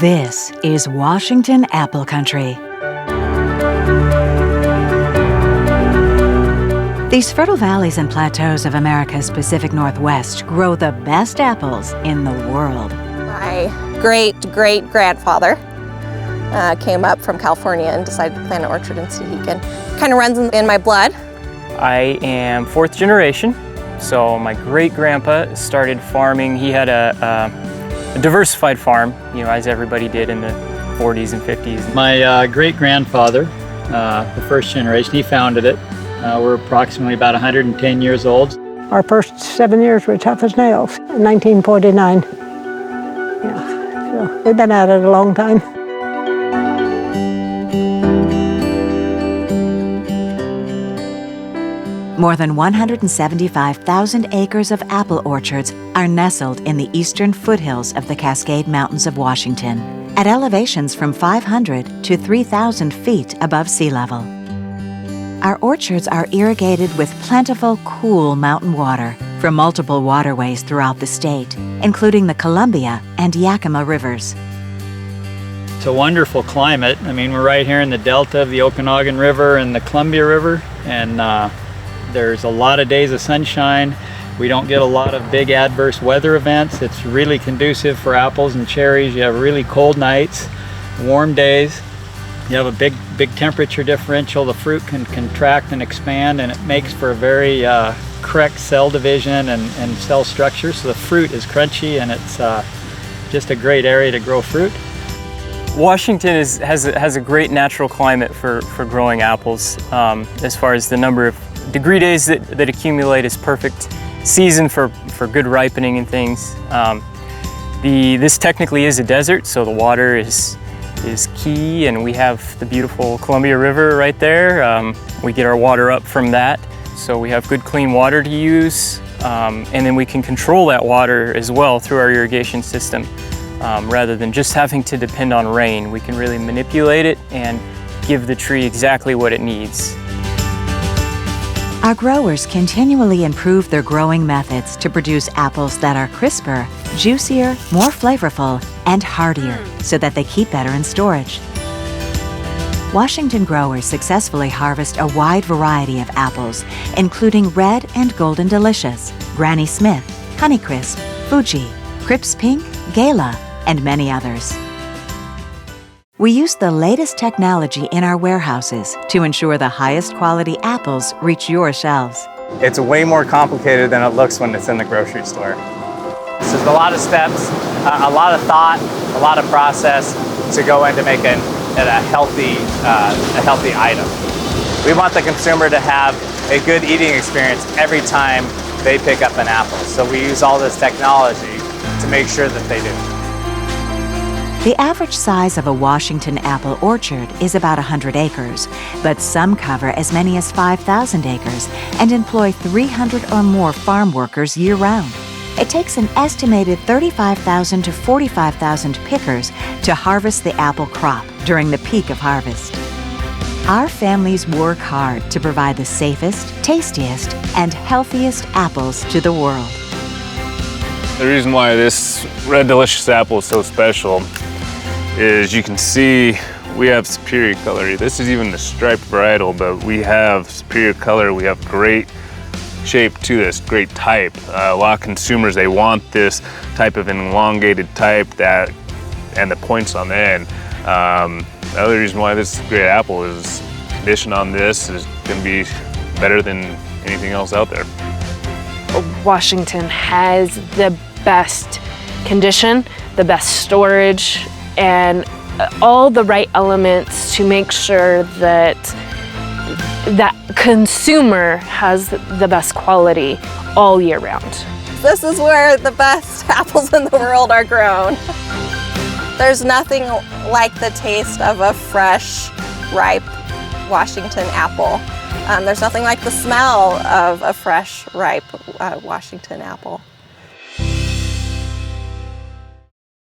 This is Washington Apple Country. These fertile valleys and plateaus of America's Pacific Northwest grow the best apples in the world. My great-great-grandfather came up from California and decided to plant an orchard in Stehekin. Kind of runs in my blood. I am fourth generation, so my great-grandpa started farming. He had a diversified farm, as everybody did in the 40s and 50s. My great-grandfather, the first generation, he founded it. We're approximately about 110 years old. Our first 7 years were tough as nails, in 1949. Yeah, so we've been at it a long time. More than 175,000 acres of apple orchards are nestled in the eastern foothills of the Cascade Mountains of Washington, at elevations from 500 to 3,000 feet above sea level. Our orchards are irrigated with plentiful, cool mountain water from multiple waterways throughout the state, including the Columbia and Yakima rivers. It's a wonderful climate. We're right here in the delta of the Okanagan River and the Columbia River, and there's a lot of days of sunshine. We don't get a lot of big adverse weather events. It's really conducive for apples and cherries. You have really cold nights, warm days. You have a big temperature differential. The fruit can contract and expand, and it makes for a very correct cell division and cell structure. So the fruit is crunchy, and it's just a great area to grow fruit. Washington has a great natural climate for growing apples. As far as the number of degree days that accumulate is perfect season for good ripening and things. This technically is a desert, so the water is key, and we have the beautiful Columbia River right there. We get our water up from that, so we have good clean water to use, and then we can control that water as well through our irrigation system. Rather than just having to depend on rain, we can really manipulate it and give the tree exactly what it needs. Our growers continually improve their growing methods to produce apples that are crisper, juicier, more flavorful, and hardier, so that they keep better in storage. Washington growers successfully harvest a wide variety of apples, including Red and Golden Delicious, Granny Smith, Honeycrisp, Fuji, Crips Pink, Gala, and many others. We use the latest technology in our warehouses to ensure the highest quality apples reach your shelves. It's way more complicated than it looks when it's in the grocery store. So there's a lot of steps, a lot of thought, a lot of process to go into making it a healthy item. We want the consumer to have a good eating experience every time they pick up an apple. So we use all this technology to make sure that they do. The average size of a Washington apple orchard is about 100 acres, but some cover as many as 5,000 acres and employ 300 or more farm workers year-round. It takes an estimated 35,000 to 45,000 pickers to harvest the apple crop during the peak of harvest. Our families work hard to provide the safest, tastiest, and healthiest apples to the world. The reason why this Red Delicious apple is so special is you can see we have superior color. This is even the striped varietal, but we have superior color. We have great shape to this, great type. A lot of consumers, they want this type of an elongated type and the points on the end. The other reason why this is a great apple is condition on this is going to be better than anything else out there. Washington has the best condition, the best storage, and all the right elements to make sure that that consumer has the best quality all year round. This is where the best apples in the world are grown. There's nothing like the taste of a fresh, ripe Washington apple. There's nothing like the smell of a fresh, ripe Washington apple.